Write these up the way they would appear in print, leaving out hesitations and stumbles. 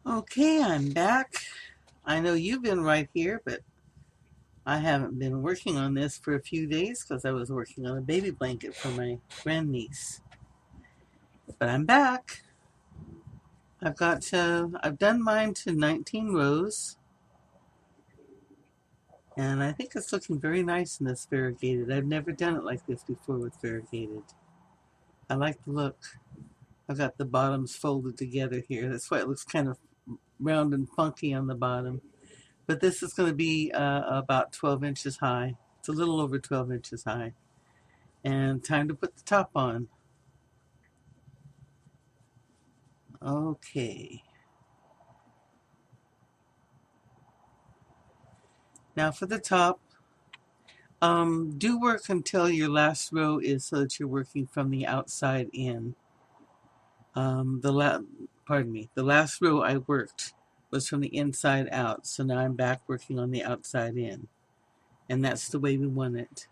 Okay, I'm back. I know you've been right here, but I haven't been working on this for a few days because I was working on a baby blanket for my grandniece. But I'm back. I've done mine to 19 rows, and I think it's looking very nice in this variegated. I've never done it like this before with variegated. I like the look. I've got the bottoms folded together here. That's why it looks kind of round and funky on the bottom. But this is going to be about 12 inches high. It's a little over 12 inches high. And time to put the top on. Okay. Now for the top, do work until your last row is so that you're working from the outside in. The last row I worked was from the inside out, so now I'm back working on the outside in. And that's the way we want it.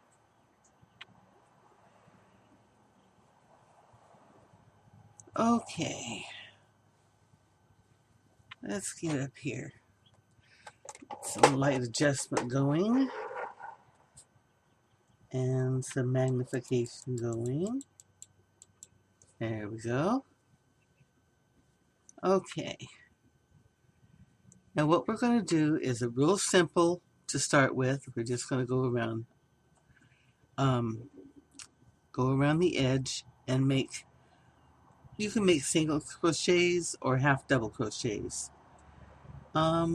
Okay. Let's get up here. Some light adjustment going. And some magnification going. There we go. Okay. Now what we're going to do is a real simple to start with. We're just going to go around the edge and you can make single crochets or half double crochets. I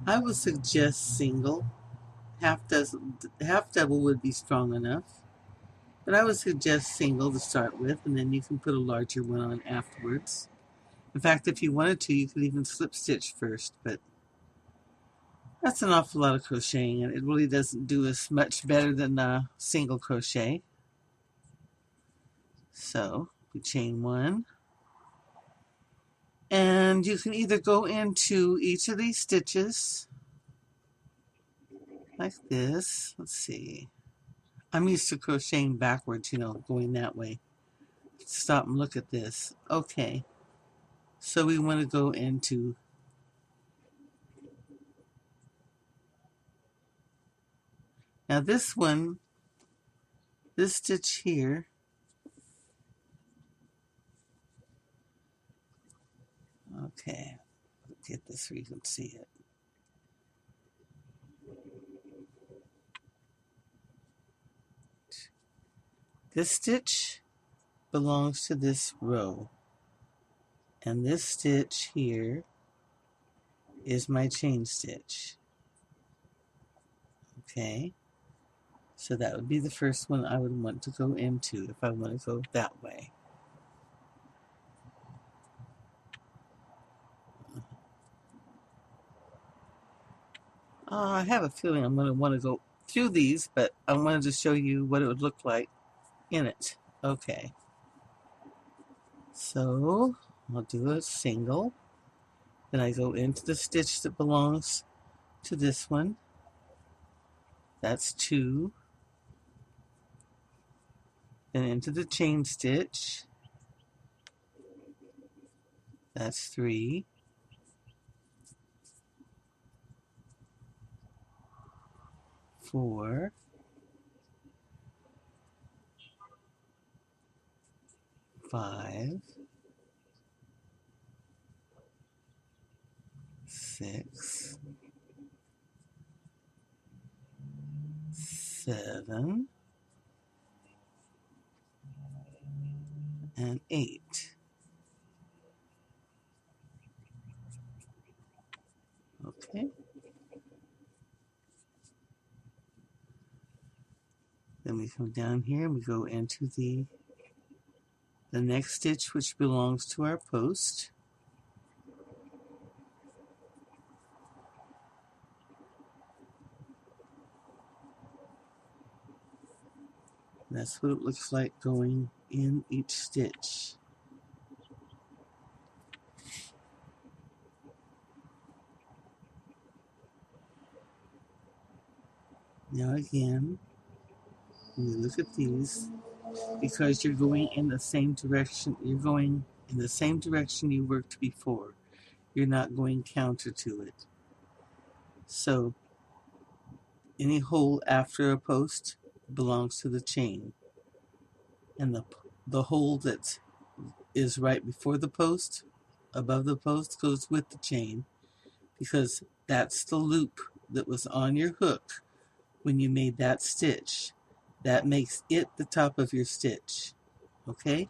would suggest single. Half double would be strong enough. But I would suggest single to start with, and then you can put a larger one on afterwards. In fact, if you wanted to, you could even slip stitch first, but that's an awful lot of crocheting, and it really doesn't do us much better than a single crochet. So, we chain one. And you can either go into each of these stitches, like this. Let's see. I'm used to crocheting backwards, going that way. Stop and look at this. Okay. So we want to go into now this stitch here, okay, get this where you can see it. This stitch belongs to this row, and this stitch here is my chain stitch. Okay, so that would be the first one I would want to go into if I want to go that way. I have a feeling I'm going to want to go through these, but I wanted to show you what it would look like in it. Okay, so I'll do a single, then I go into the stitch that belongs to this one. That's 2. Then into the chain stitch. That's 3. 4. 5. 6. 7. And 8. Okay. Then we come down here and we go into the next stitch, which belongs to our post. That's what it looks like going in each stitch. Now again, when you look at these, because you're going in the same direction, you're going in the same direction you worked before. You're not going counter to it. So any hole after a post belongs to the chain, and the hole that is right before the post, above the post, goes with the chain, because that's the loop that was on your hook when you made that stitch. That makes it the top of your stitch. Okay?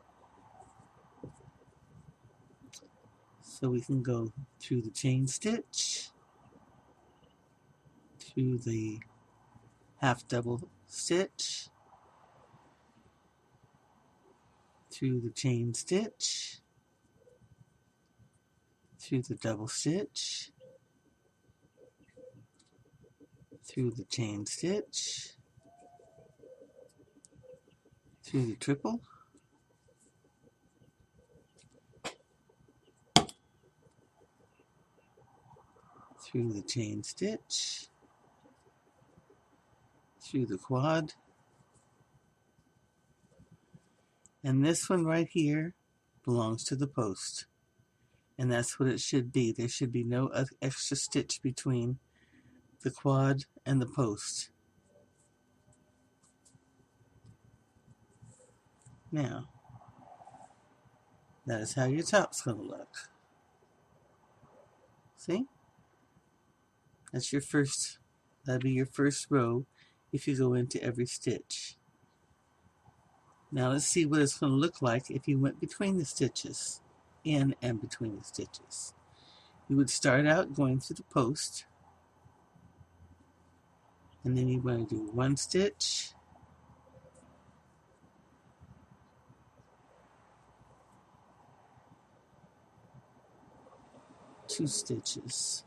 So we can go through the chain stitch, through the half double stitch, through the chain stitch, through the double stitch, through the chain stitch, through the triple, through the chain stitch, through the quad, and this one right here belongs to the post, and that's what it should be. There should be no extra stitch between the quad and the post. Now, that is how your top's going to look. See? That's your first, that'll be your first row if you go into every stitch. Now let's see what it's going to look like if you went between the stitches, in and between the stitches. You would start out going through the post, and then you want to do one stitch, two stitches,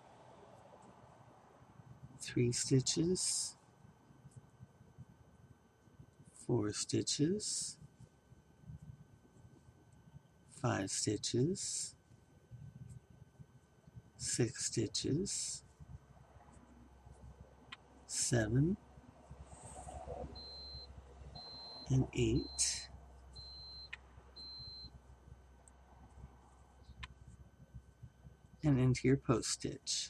three stitches, four stitches, five stitches, six stitches, 7 and 8, and into your post stitch.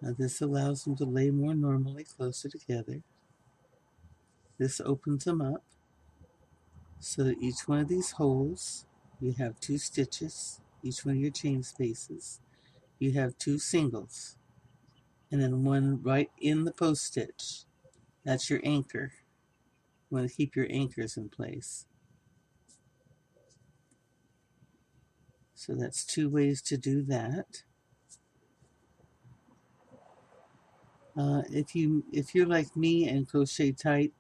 Now this allows them to lay more normally, closer together. This opens them up so that each one of these holes, you have 2 stitches, each one of your chain spaces. You have 2 singles, and then one right in the post stitch. That's your anchor. You want to keep your anchors in place. So that's 2 ways to do that. If you're like me and crochet tight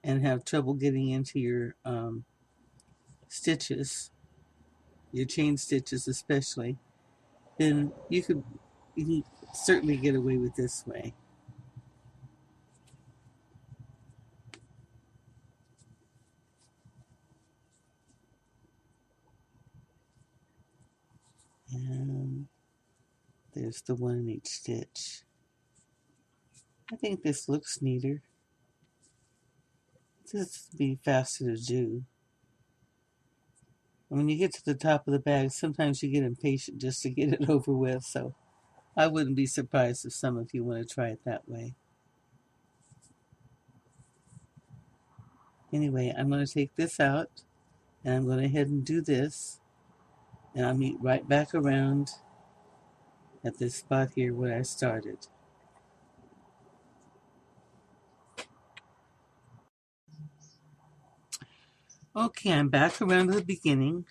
and have trouble getting into your stitches, your chain stitches especially, then you can certainly get away with this way. And there's the one in each stitch. I think this looks neater. This would be faster to do. And when you get to the top of the bag, sometimes you get impatient just to get it over with, so I wouldn't be surprised if some of you want to try it that way. Anyway, I'm going to take this out, and I'm going to head and do this, and I'll meet right back around at this spot here where I started. Okay, I'm back around to the beginning.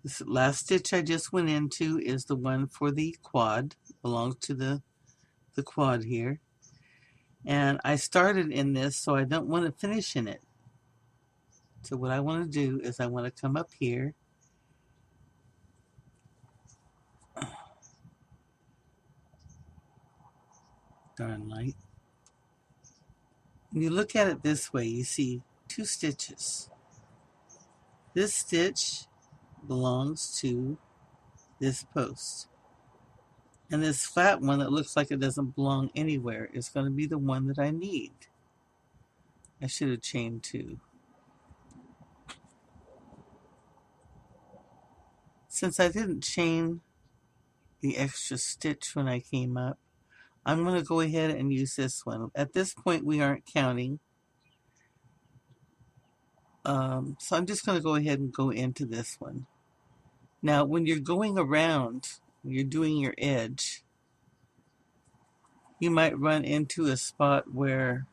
This last stitch I just went into is the one for the quad, belongs to the quad here. And I started in this, so I don't want to finish in it. So what I want to do is I want to come up here darn light. When you look at it this way, you see 2 stitches. This stitch belongs to this post. And this flat one that looks like it doesn't belong anywhere is going to be the one that I need. I should have chained 2. Since I didn't chain the extra stitch when I came up, I'm going to go ahead and use this one. At this point, we aren't counting. So I'm just going to go ahead and go into this one. Now, when you're going around, when you're doing your edge, you might run into a spot where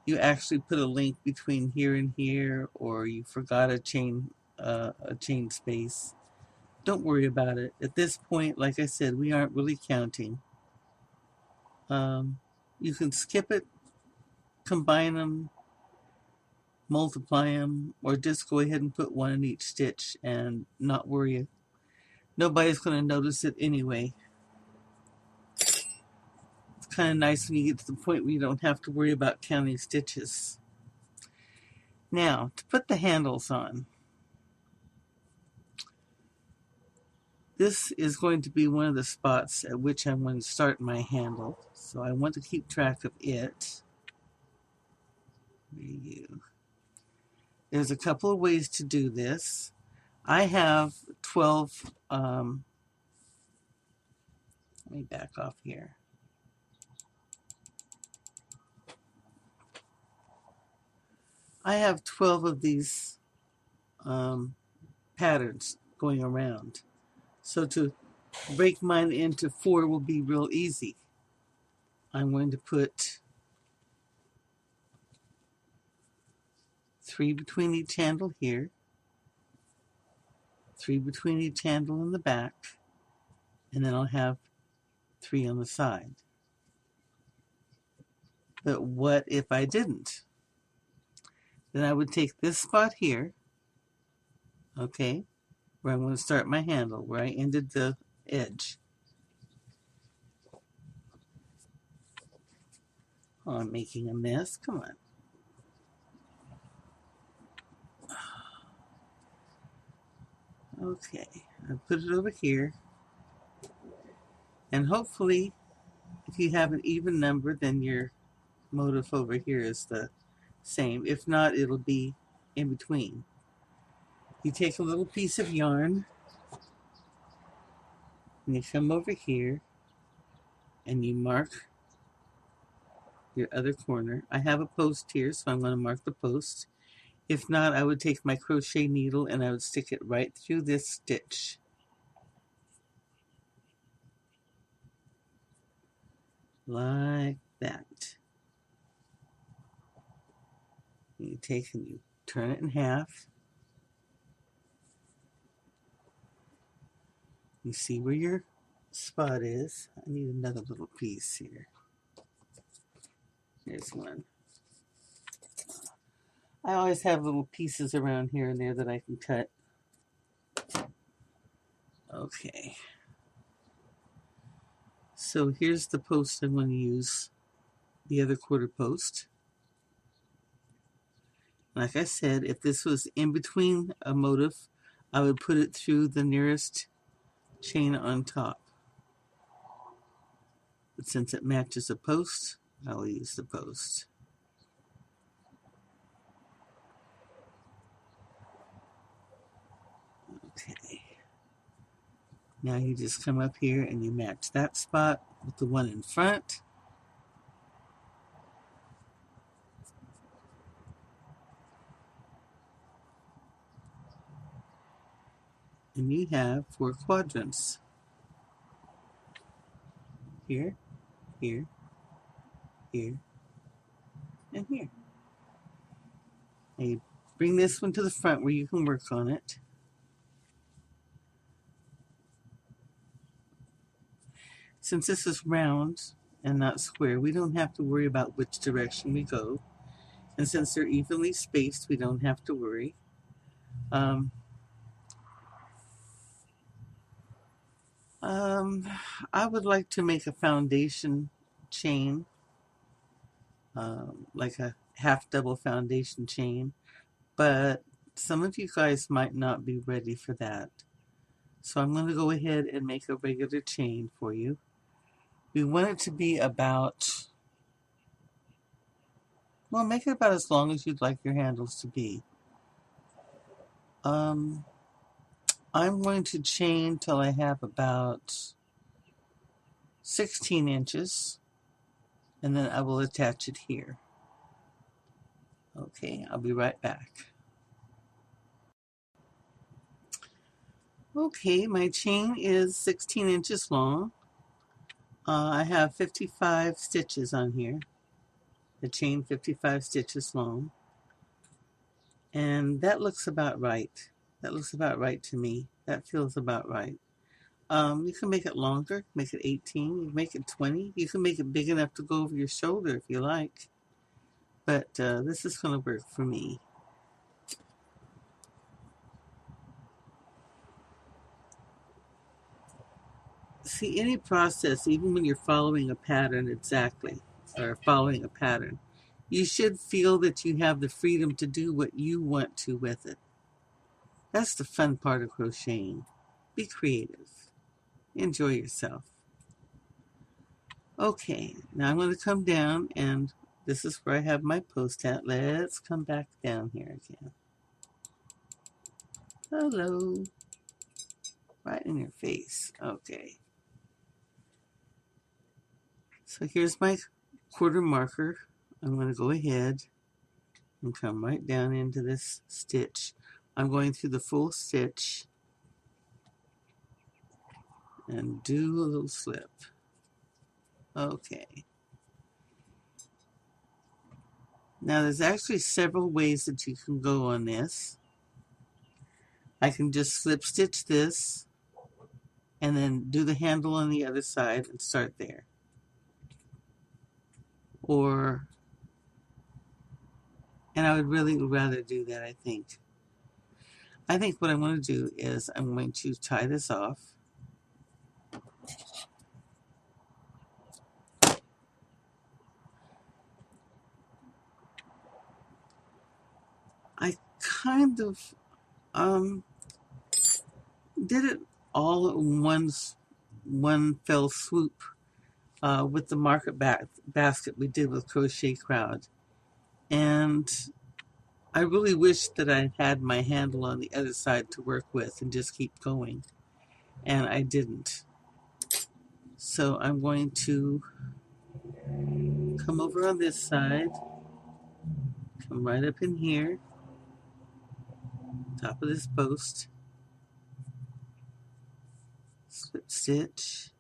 you actually put a link between here and here, or you forgot a chain space. Don't worry about it. At this point, like I said, we aren't really counting. You can skip it, combine them, multiply them, or just go ahead and put 1 in each stitch and not worry. Nobody's going to notice it anyway. It's kind of nice when you get to the point where you don't have to worry about counting stitches. Now, to put the handles on, this is going to be one of the spots at which I'm going to start my handle. So I want to keep track of it. There's a couple of ways to do this. I have 12, let me back off here. I have 12 of these patterns going around. So to break mine into 4 will be real easy. I'm going to put 3 between each handle here, 3 between each handle in the back, and then I'll have 3 on the side. But what if I didn't? Then I would take this spot here, okay, where I'm going to start my handle, where I ended the edge. Oh, I'm making a mess. Come on. Okay, I put it over here. And hopefully, if you have an even number, then your motif over here is the same. If not, it'll be in between. You take a little piece of yarn, and you come over here, and you mark your other corner. I have a post here, so I'm going to mark the post. If not, I would take my crochet needle and I would stick it right through this stitch. Like that. You take and you turn it in half. You see where your spot is. I need another little piece here. There's one. I always have little pieces around here and there that I can cut. Okay. So here's the post I'm going to use, the other quarter post. Like I said, if this was in between a motif, I would put it through the nearest chain on top. But since it matches a post, I will use the post. Okay. Now you just come up here and you match that spot with the one in front. And you have 4 quadrants. Here, here, here, and here. And you bring this one to the front where you can work on it. Since this is round and not square, we don't have to worry about which direction we go. And since they're evenly spaced, we don't have to worry. Um, I would like to make a foundation chain, like a half double foundation chain, but some of you guys might not be ready for that. So I'm going to go ahead and make a regular chain for you. We want it to be about, well, make it about as long as you'd like your handles to be. I'm going to chain till I have about 16 inches, and then I will attach it here. Okay, I'll be right back. Okay, my chain is 16 inches long. I have 55 stitches on here. The chain 55 stitches long. And that looks about right. That looks about right to me. That feels about right. You can make it longer, make it 18, you can make it 20. You can make it big enough to go over your shoulder if you like. But this is going to work for me. See, any process, even when you're following a pattern exactly, or following a pattern, you should feel that you have the freedom to do what you want to with it. That's the fun part of crocheting. Be creative. Enjoy yourself. Okay, now I'm going to come down, and this is where I have my post at. Let's come back down here again. Hello. Right in your face. Okay. So here's my quarter marker. I'm going to go ahead and come right down into this stitch. I'm going through the full stitch and do a little slip. Okay. Now there's actually several ways that you can go on this. I can just slip stitch this and then do the handle on the other side and start there. Or, and I would really rather do that, I think. I think what I'm going to do is I'm going to tie this off. I kind of did it all at one fell swoop with the market basket we did with Crochet Crowd. And I really wish that I had my handle on the other side to work with and just keep going. And I didn't. So I'm going to come over on this side, come right up in here, top of this post, slip stitch,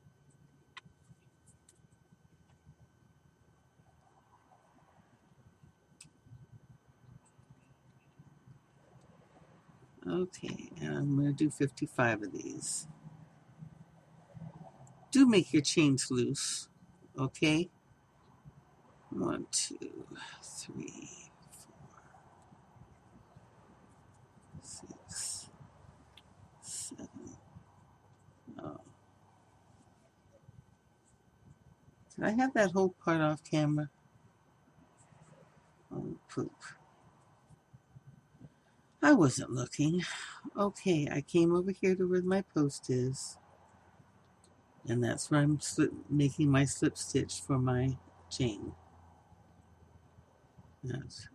okay, and I'm going to do 55 of these. Do make your chains loose, okay? 1, 2, 3, 6, 7. Oh. Did I have that whole part off camera? Oh, poop. I wasn't looking. Okay, I came over here to where my post is. And that's where I'm making my slip stitch for my chain. That's,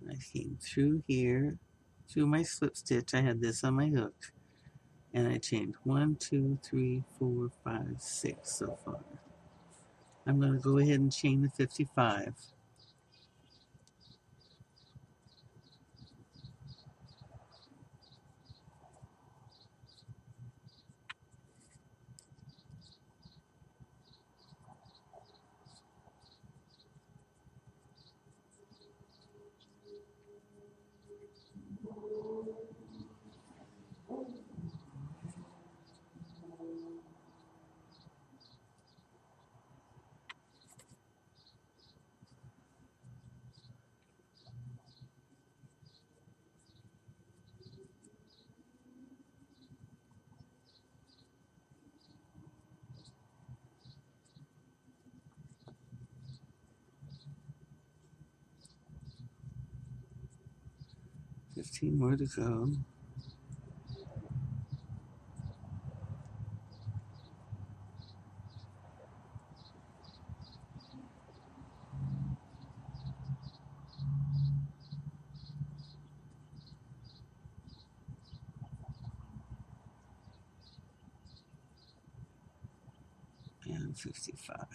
I came through here, through my slip stitch. I had this on my hook. And I chained 1, 2, 3, 4, 5, 6 so far. I'm going to go ahead and chain the 55. 15 more to go. And 55.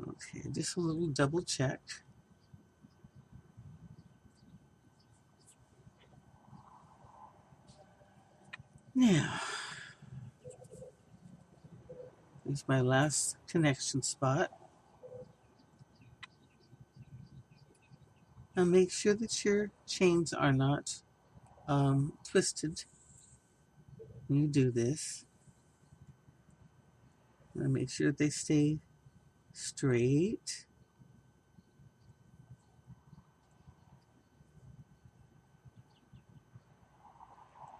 Okay, just a little double check. Now, here's my last connection spot. Now make sure that your chains are not twisted when you do this. Now make sure they stay straight.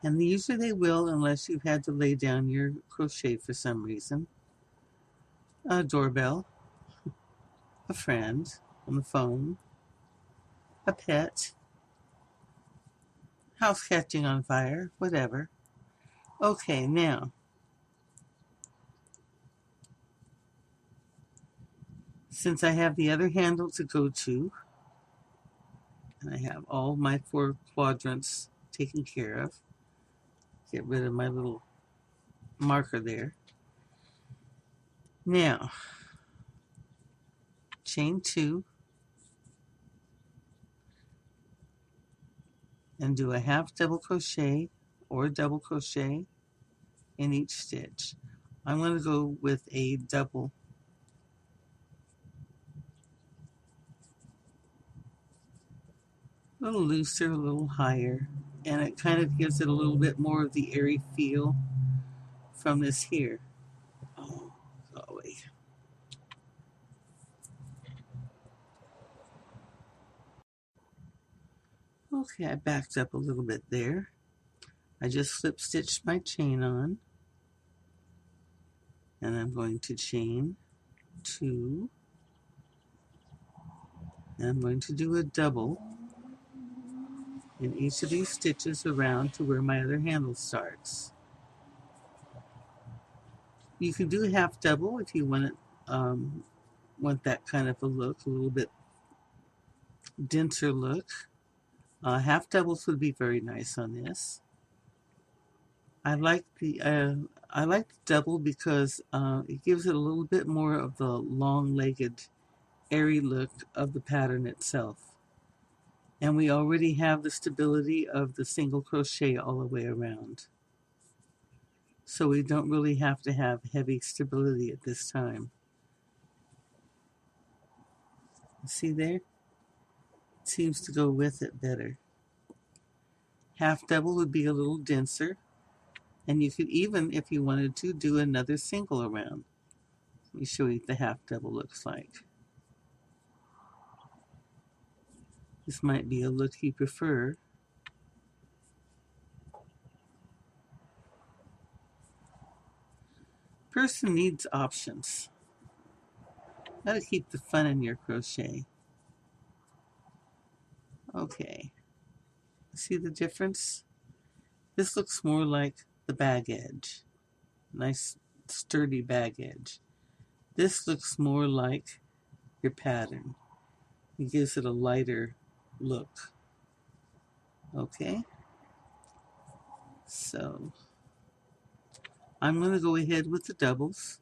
And usually they will, unless you've had to lay down your crochet for some reason. A doorbell, a friend on the phone, a pet, house catching on fire, whatever. Okay, now, since I have the other handle to go to, and I have all my 4 quadrants taken care of, get rid of my little marker there. Now, chain 2 and do a half double crochet or double crochet in each stitch. I'm going to go with a double. A little looser, a little higher, and it kind of gives it a little bit more of the airy feel from this here. Oh, golly. Okay, I backed up a little bit there. I just slip stitched my chain on, and I'm going to chain 2, and I'm going to do a double in each of these stitches around to where my other handle starts. You can do a half double if you want that kind of a look, a little bit denser look. Half doubles would be very nice on this. I like the double because it gives it a little bit more of the long-legged, airy look of the pattern itself. And we already have the stability of the single crochet all the way around. So we don't really have to have heavy stability at this time. See there? It seems to go with it better. Half double would be a little denser. And you could even, if you wanted to, do another single around. Let me show you what the half double looks like. This might be a look you prefer. Person needs options. Gotta keep the fun in your crochet. Okay. See the difference? This looks more like the bag edge. Nice sturdy bag edge. This looks more like your pattern. It gives it a lighter look. Okay? So I'm going to go ahead with the doubles.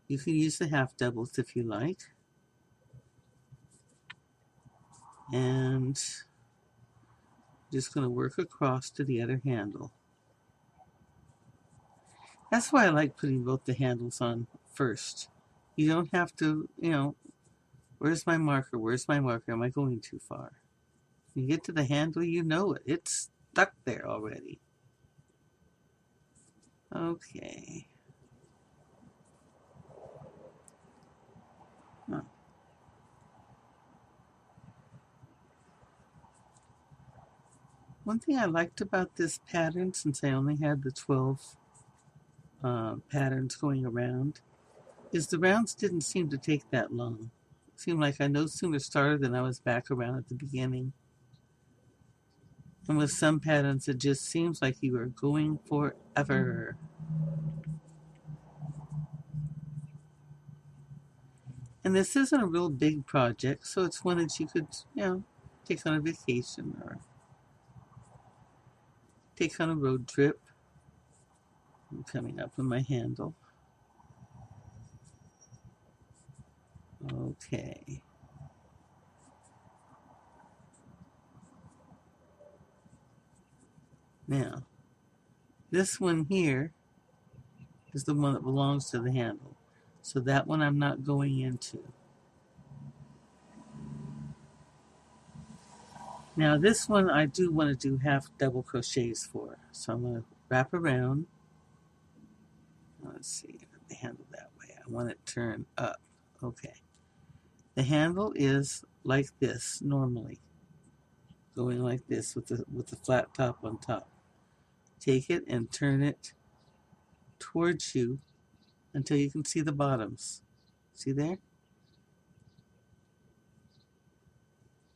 You can use the half doubles if you like. And just going to work across to the other handle. That's why I like putting both the handles on first. You don't have to, where's my marker? Where's my marker? Am I going too far? You get to the handle, you know it. It's stuck there already. Okay. Huh. One thing I liked about this pattern, since I only had the 12 patterns going around, is the rounds didn't seem to take that long. It seemed like I no sooner started than I was back around at the beginning. And with some patterns, it just seems like you are going forever. And this isn't a real big project, so it's one that you could, take on a vacation or take on a road trip. I'm coming up with my handle. Okay. Now, this one here is the one that belongs to the handle. So that one I'm not going into. Now this one I do want to do half double crochets for. So I'm going to wrap around. Let's see, the handle that way. I want it turned up. Okay. The handle is like this normally. Going like this with the flat top on top. Take it and turn it towards you until you can see the bottoms. See there?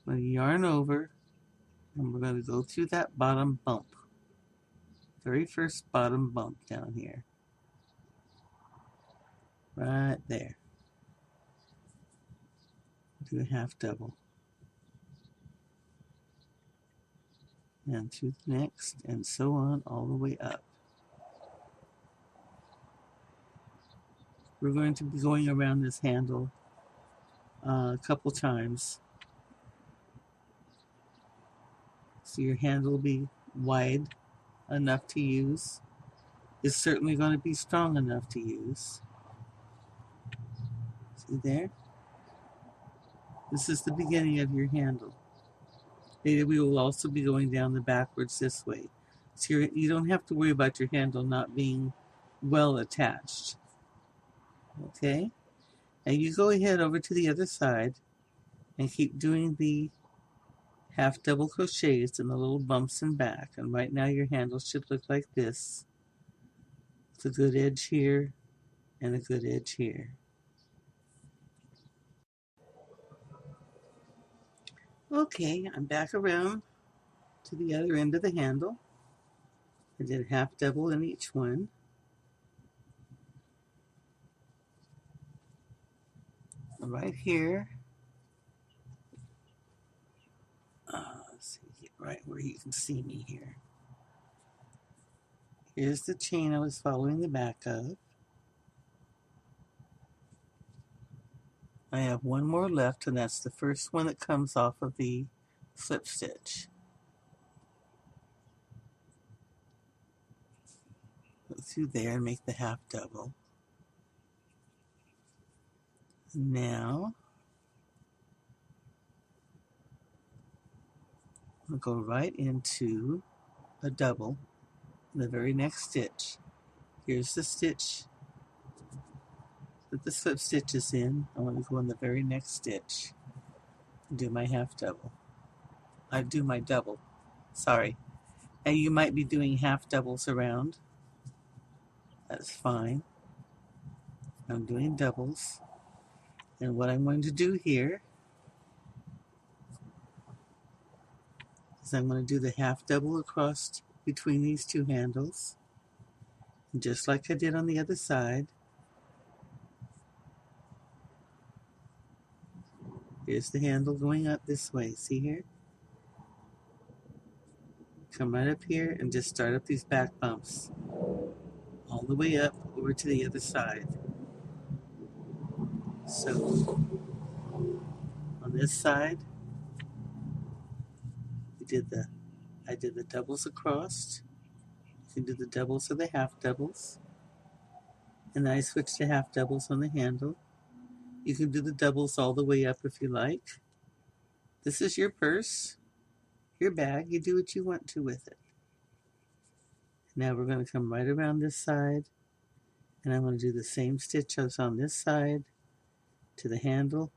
I'm going to yarn over and we're going to go through that bottom bump. Very first bottom bump down here. Right there. Do a half double. And through the next, and so on all the way up. We're going to be going around this handle a couple times. So your handle will be wide enough to use. It's certainly going to be strong enough to use. See there? This is the beginning of your handle. Later we will also be going down the backwards this way. So you don't have to worry about your handle not being well attached. Okay? And you go ahead over to the other side and keep doing the half double crochets and the little bumps in back. And right now your handle should look like this. With a good edge here and a good edge here. Okay, I'm back around to the other end of the handle. I did half double in each one. Right here, let's see, get right where you can see me here. Here's the chain I was following the back of. I have one more left, and that's the first one that comes off of the slip stitch. Go through there and make the half double. Now, I'll go right into a double in the very next stitch. Here's the stitch that the slip stitch is in. I want to go in the very next stitch and do my half double. I do my double, sorry. And you might be doing half doubles around. That's fine. I'm doing doubles. And what I'm going to do here is I'm going to do the half double across between these two handles. And just like I did on the other side. Here's the handle going up this way. See here? Come right up here and just start up these back bumps. All the way up over to the other side. So, on this side, I did the doubles across. You can do the doubles or the half doubles. And then I switched to half doubles on the handle. You can do the doubles all the way up if you like. This is your purse, your bag. You do what you want to with it. Now we're going to come right around this side. And I'm going to do the same stitch as on this side to the handle.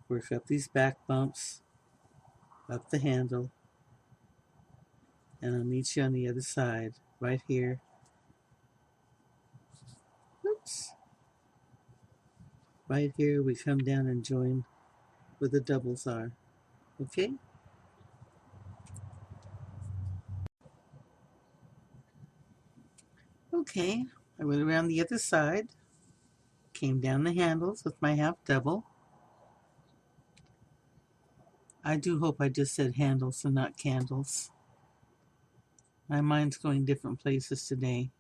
Work up these back bumps, up the handle, And I'll meet you on the other side, right here. Oops. Right here, we come down and join where the doubles are. Okay? Okay, I went around the other side, came down the handles with my half double. I do hope I just said handles and not candles. My mind's going different places today.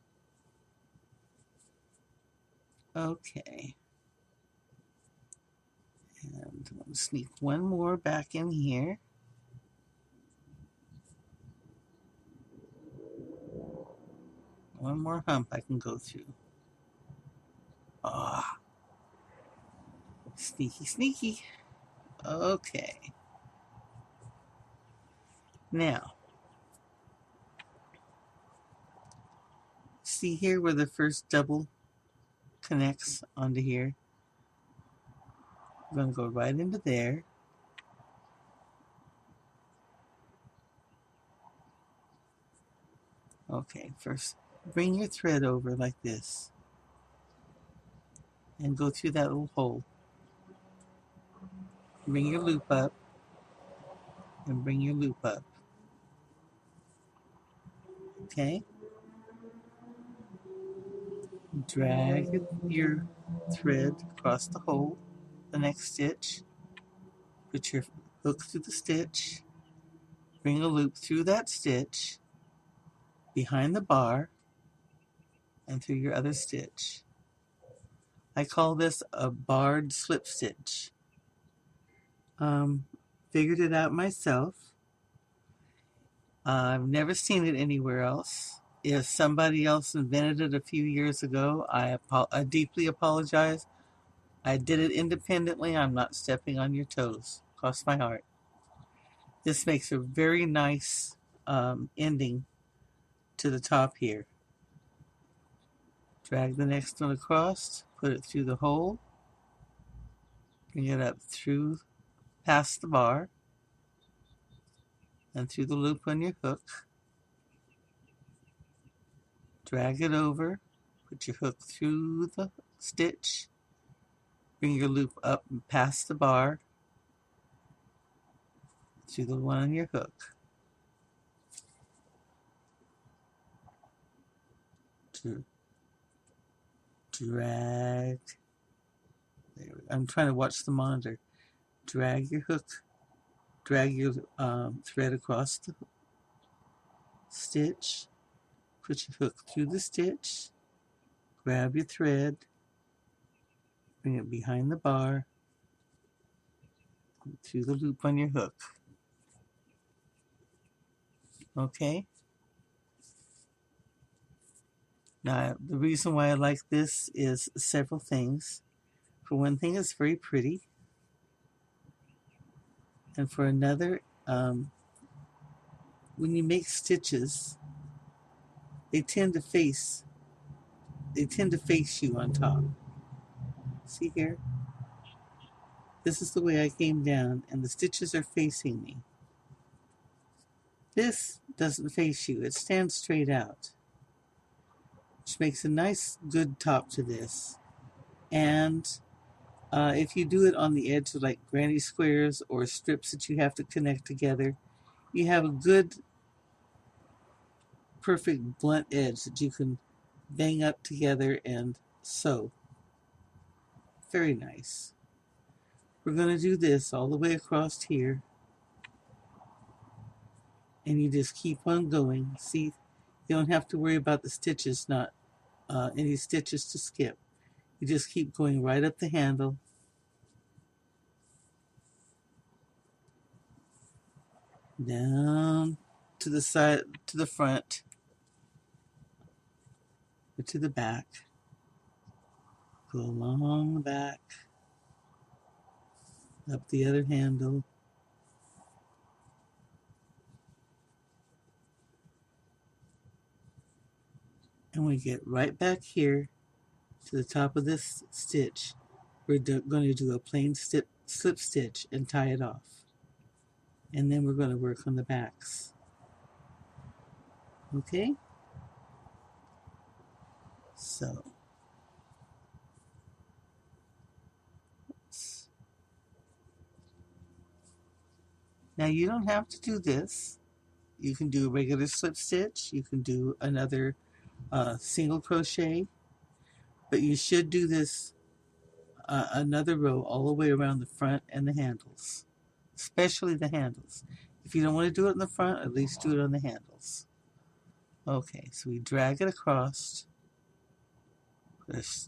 Okay. And I'm going to sneak one more back in here. One more hump I can go through. Ah, sneaky, sneaky. Okay. Now, see here where the first double connects onto here? I'm going to go right into there. Okay, first bring your thread over like this and go through that little hole. Bring your loop up and bring your loop up. Okay? Drag your thread across the hole, the next stitch. Put your hook through the stitch. Bring a loop through that stitch, behind the bar, and through your other stitch. I call this a barred slip stitch. Figured it out myself. I've never seen it anywhere else. If somebody else invented it a few years ago, I deeply apologize. I did it independently. I'm not stepping on your toes. Cross my heart. This makes a very nice ending to the top here. Drag the next one across, put it through the hole, bring it up through past the bar, and through the loop on your hook. Drag it over, put your hook through the stitch, bring your loop up and past the bar, through the one on your hook. Drag. I'm trying to watch the monitor. Drag your hook, drag your thread across the stitch, put your hook through the stitch, grab your thread, bring it behind the bar, through the loop on your hook. Okay? Now, the reason why I like this is several things. For one thing, it's very pretty. And for another, when you make stitches, they tend to face you on top. See here? This is the way I came down, and the stitches are facing me. This doesn't face you. It stands straight out, which makes a nice, good top to this. And if you do it on the edge of like granny squares or strips that you have to connect together, you have a good, perfect blunt edge that you can bang up together and sew. Very nice. We're going to do this all the way across here. And you just keep on going. See, you don't have to worry about the stitches, not any stitches to skip. You just keep going right up the handle. Down to the side, to the front, or to the back. Go along the back, up the other handle. And we get right back here to the top of this stitch. We're going to do a plain slip stitch and tie it off. And then we're going to work on the backs. Okay, so now you don't have to do this. You can do a regular slip stitch. You can do another single crochet, but you should do this another row all the way around the front and the handles, especially the handles. If you don't want to do it in the front, at least do it on the handles. Okay, so we drag it across, push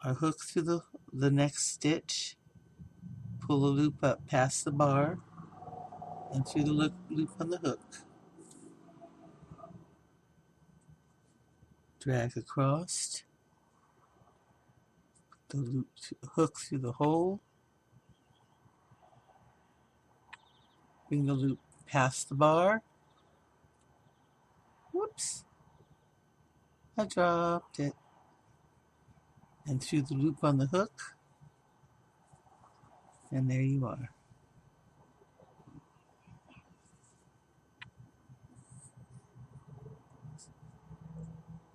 our hook through the next stitch, pull the loop up past the bar and through the loop on the hook. Drag across, the loop, hook through the hole, bring the loop past the bar. Whoops, I dropped it. And through the loop on the hook, and there you are.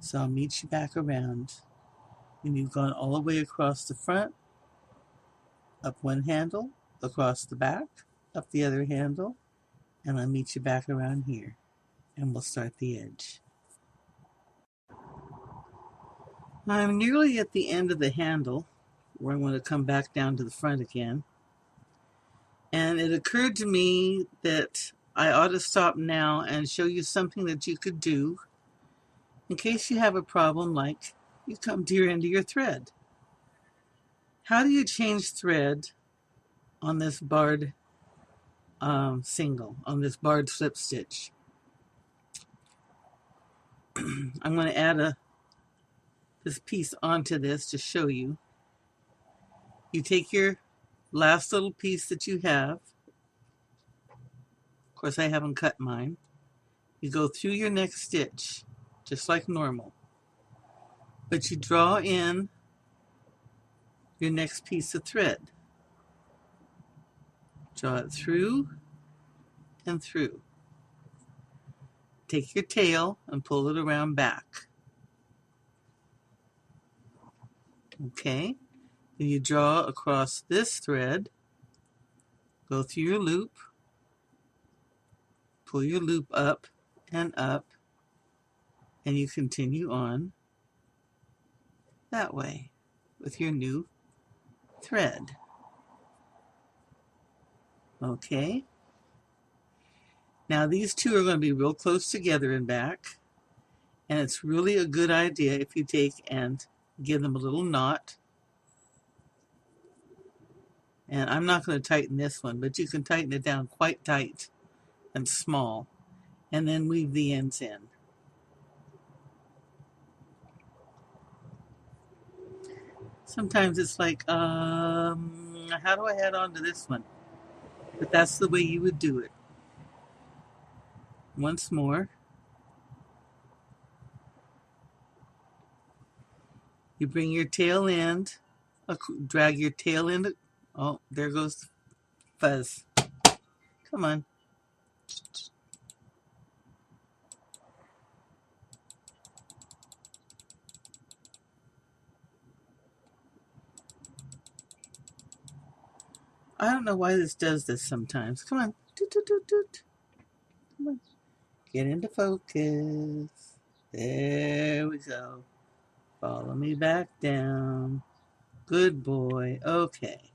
So I'll meet you back around when you've gone all the way across the front, up one handle, across the back, up the other handle, and I'll meet you back around here, and we'll start the edge. I'm nearly at the end of the handle, where I want to come back down to the front again, and it occurred to me that I ought to stop now and show you something that you could do in case you have a problem like you come to your end of your thread. How do you change thread on this barred single, on this barred slip stitch? I'm going to add this piece onto this to show you. You take your last little piece that you have. Of course, I haven't cut mine. You go through your next stitch, just like normal. But you draw in your next piece of thread. Draw it through and through. Take your tail and pull it around back. Okay, then you draw across this thread, go through your loop, pull your loop up, and you continue on that way with your new thread. Okay, now these two are going to be real close together and back, and it's really a good idea if you take and give them a little knot. And I'm not going to tighten this one, but you can tighten it down quite tight and small, and then weave the ends in. Sometimes it's like, how do I head on to this one? But that's the way you would do it. Once more. You bring your tail end, drag your tail end. Oh, there goes the fuzz. Come on. I don't know why this does this sometimes. Come on. Toot, toot, toot, toot. Come on. Get into focus. There we go. Follow me back down. Good boy. Okay.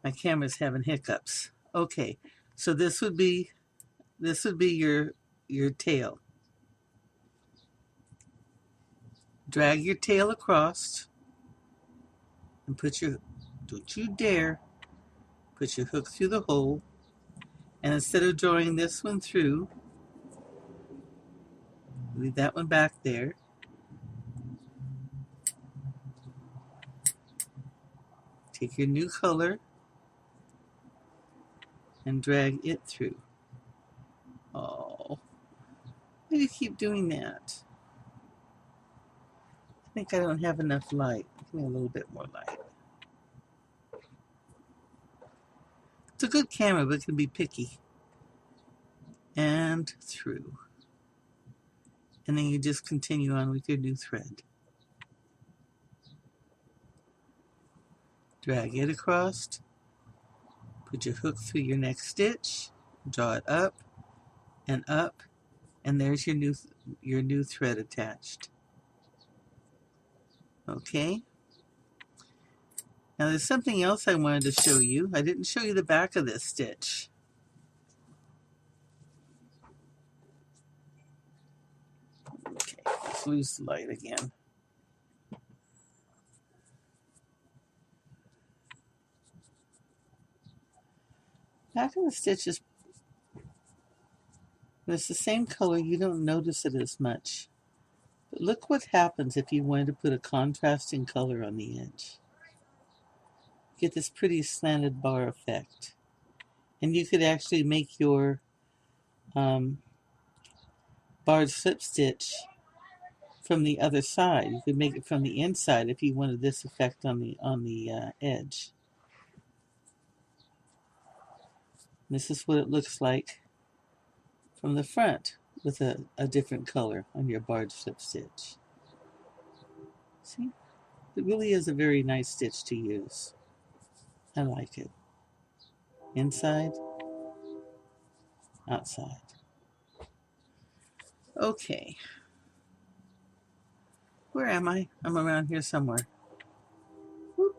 My camera's having hiccups. Okay. So this would be your tail. Drag your tail across and don't you dare put your hook through the hole, and instead of drawing this one through, leave that one back there. Take your new color and drag it through. Oh, why do you keep doing that? I think I don't have enough light. Give me a little bit more light. It's a good camera, but it can be picky. and through. And then you just continue on with your new thread. Drag it across, put your hook through your next stitch, draw it up, and there's your new thread attached. Okay. Now there's something else I wanted to show you. I didn't show you the back of this stitch. Okay, let's lose the light again. Back of the stitch is, when it's the same color, you don't notice it as much. But look what happens if you wanted to put a contrasting color on the edge. Get this pretty slanted bar effect. And you could actually make your barred slip stitch from the other side. You could make it from the inside if you wanted this effect on the edge. This is what it looks like from the front with a different color on your barred slip stitch. See? It really is a very nice stitch to use. I like it. Inside, outside. Okay. Where am I? I'm around here somewhere. Whoop.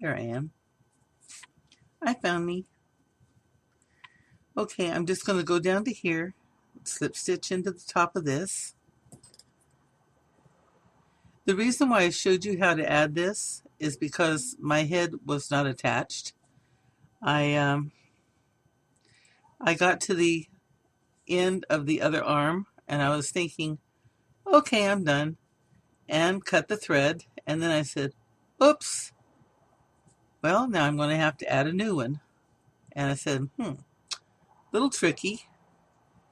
There I am. I found me. Okay, I'm just going to go down to here, slip stitch into the top of this. The reason why I showed you how to add this is because my head was not attached. I got to the end of the other arm and I was thinking, okay, I'm done, and cut the thread, and then I said, oops, well, now I'm going to have to add a new one. And I said, little tricky.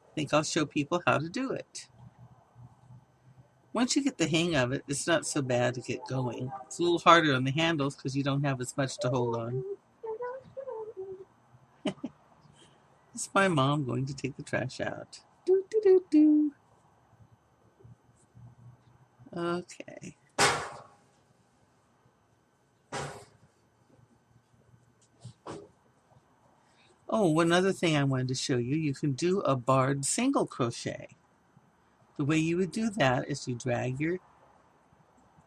I think I'll show people how to do it. Once you get the hang of it, it's not so bad to get going. It's a little harder on the handles because you don't have as much to hold on. It's my mom going to take the trash out. Do, do, do, do. Okay. Oh, one other thing I wanted to show you. You can do a barred single crochet. The way you would do that is you drag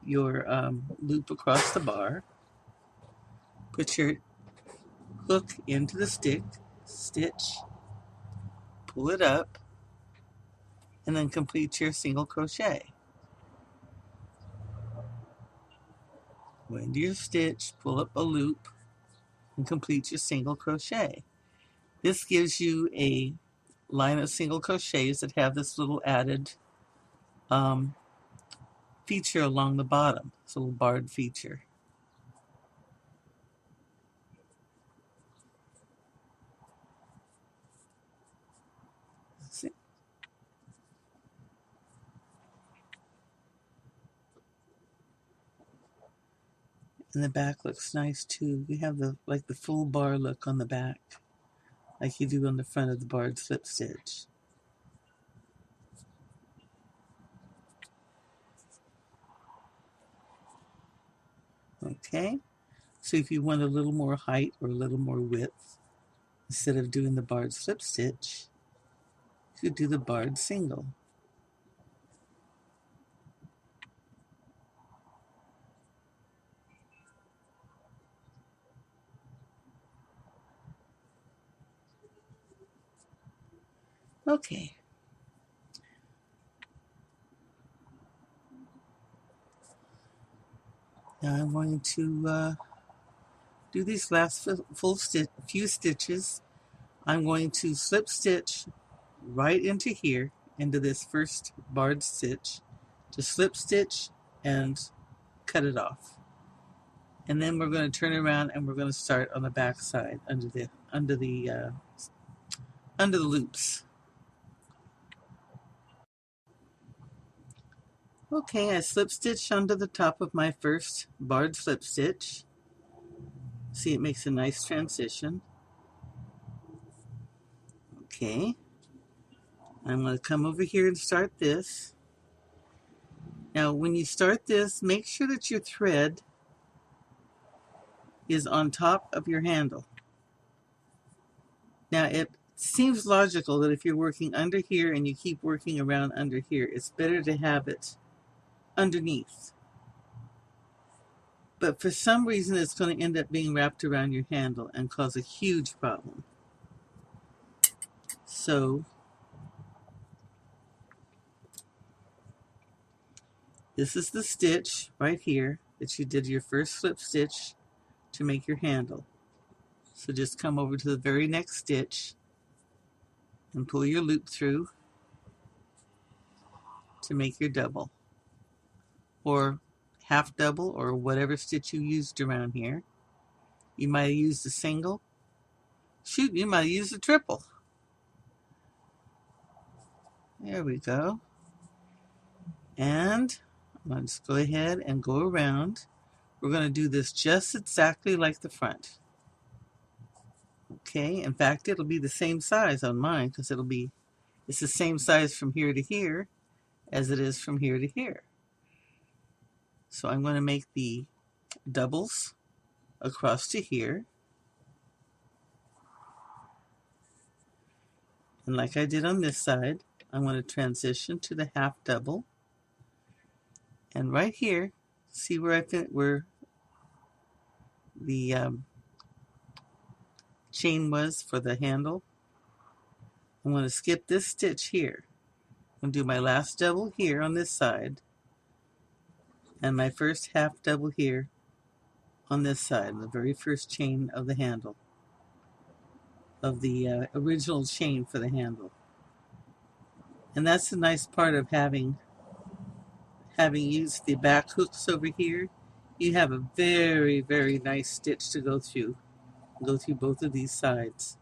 your loop across the bar, put your hook into the stitch, pull it up, and then complete your single crochet. Go into your stitch, pull up a loop, and complete your single crochet. This gives you a line of single crochets that have this little added feature along the bottom, this little barred feature. See? And the back looks nice too. You have the full bar look on the back, like you do on the front of the barred slip stitch. Okay, so if you want a little more height or a little more width, instead of doing the barred slip stitch, you could do the barred single. Okay. Now I'm going to do these last few stitches. I'm going to slip stitch right into here, into this first barred stitch, to slip stitch and cut it off. And then we're going to turn around and we're going to start on the back side under the loops. Okay, I slip stitch under the top of my first barred slip stitch. See, it makes a nice transition. Okay, I'm going to come over here and start this. Now when you start this, make sure that your thread is on top of your handle. Now it seems logical that if you're working under here and you keep working around under here, it's better to have it underneath. But for some reason it's going to end up being wrapped around your handle and cause a huge problem. So this is the stitch right here that you did your first slip stitch to make your handle. So just come over to the very next stitch and pull your loop through to make your double, or half double, or whatever stitch you used around here. You might have used a single. Shoot, you might have used a triple. There we go. And I'm going to just go ahead and go around. We're going to do this just exactly like the front. Okay, in fact, it'll be the same size on mine because it's the same size from here to here as it is from here to here. So I'm going to make the doubles across to here. And like I did on this side, I'm going to transition to the half double. And right here, see where where the chain was for the handle? I'm going to skip this stitch here. I'm going to do my last double here on this side and my first half double here on this side, the very first chain of the handle, of the original chain for the handle. And that's the nice part of having used the back hooks over here. You have a very, very nice stitch to go through both of these sides.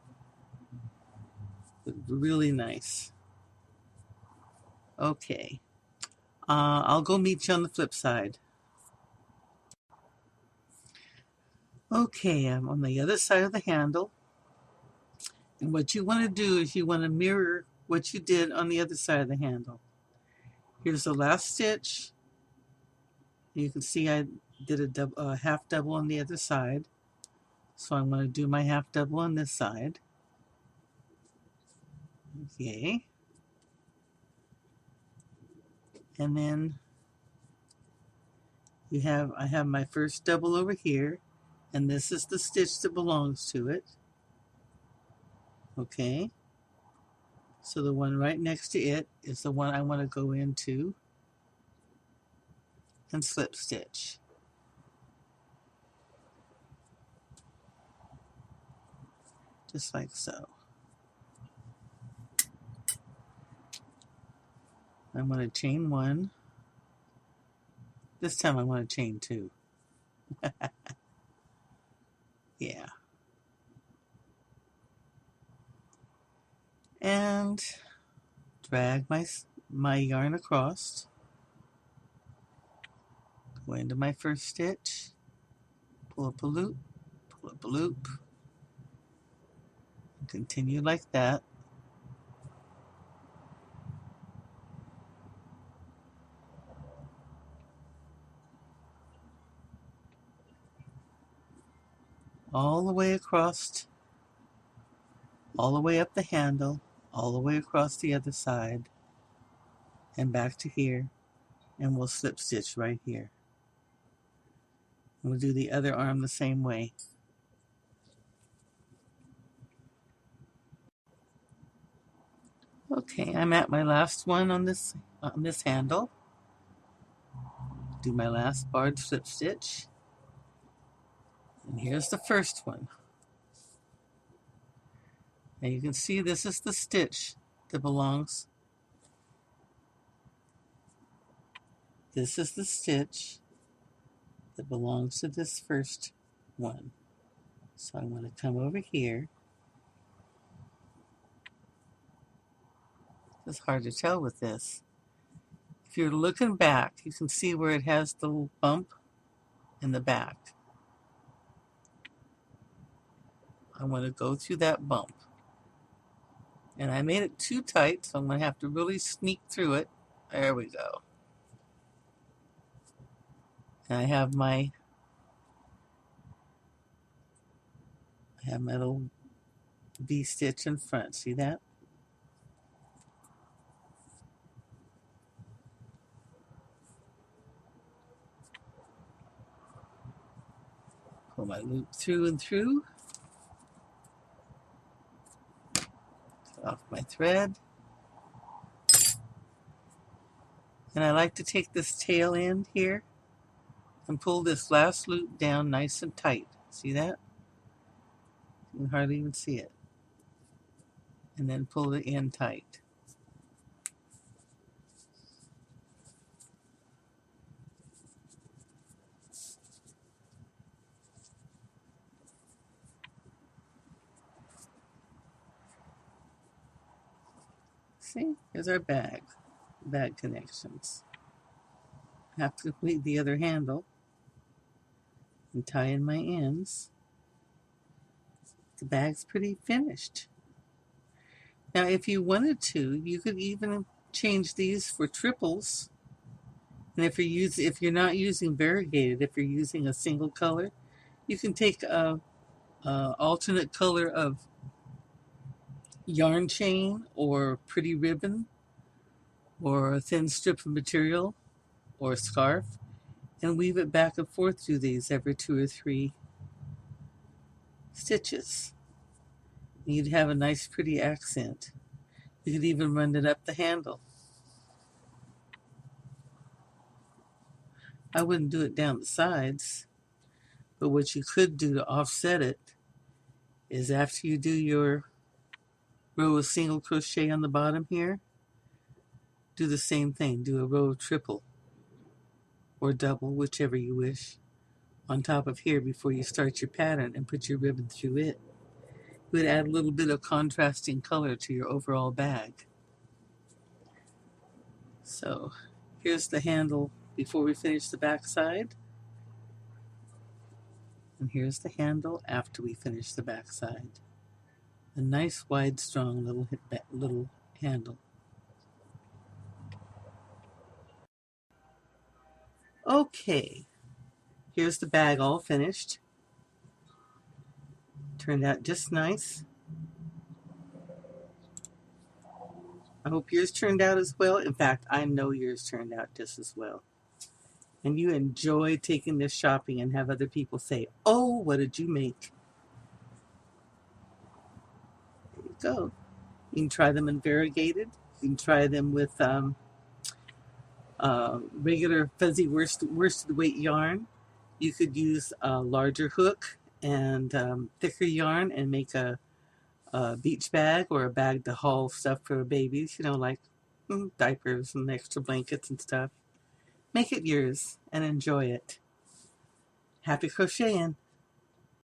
Really nice. Okay, I'll go meet you on the flip side. Okay, I'm on the other side of the handle. And what you want to do is you want to mirror what you did on the other side of the handle. Here's the last stitch. You can see I did a half double on the other side. So I'm going to do my half double on this side. Okay. And then I have my first double over here, and this is the stitch that belongs to it. Okay. So the one right next to it is the one I want to go into and slip stitch. Just like so. I'm going to chain one. This time I want to chain two. Yeah. And drag my yarn across. Go into my first stitch. Pull up a loop. Pull up a loop. Continue like that. All the way across, all the way up the handle, all the way across the other side, and back to here, and we'll slip stitch right here. And we'll do the other arm the same way. Okay, I'm at my last one on this handle. Do my last barred slip stitch. And here's the first one. Now you can see this is the stitch that belongs. This is the stitch that belongs to this first one. So I'm going to come over here. It's hard to tell with this. If you're looking back, you can see where it has the little bump in the back. I want to go through that bump. And I made it too tight, so I'm going to have to really sneak through it. There we go. And I have my little V-stitch in front. See that? Pull my loop through and through. Cut off my thread. And I like to take this tail end here and pull this last loop down nice and tight. See that? You can hardly even see it. And then pull the end tight. See? Here's our bag connections. I have to complete the other handle and tie in my ends. The bag's pretty finished. Now, if you wanted to, you could even change these for triples. And if you're not using variegated, if you're using a single color, you can take a alternate color of yarn chain or pretty ribbon or a thin strip of material or a scarf and weave it back and forth through these every 2 or 3 stitches. You'd have a nice pretty accent. You could even run it up the handle. I wouldn't do it down the sides, but what you could do to offset it is after you do your row of single crochet on the bottom here, do the same thing. Do a row of triple or double, whichever you wish, on top of here before you start your pattern and put your ribbon through it. It would add a little bit of contrasting color to your overall bag. So here's the handle before we finish the back side. And here's the handle after we finish the back side. A nice, wide, strong little handle. Okay, here's the bag all finished. Turned out just nice. I hope yours turned out as well. In fact, I know yours turned out just as well. And you enjoy taking this shopping and have other people say, "Oh, what did you make?" There you go. You can try them in variegated. You can try them with regular fuzzy worsted weight yarn. You could use a larger hook and thicker yarn and make a beach bag or a bag to haul stuff for babies, like diapers and extra blankets and stuff. Make it yours and enjoy it. Happy crocheting!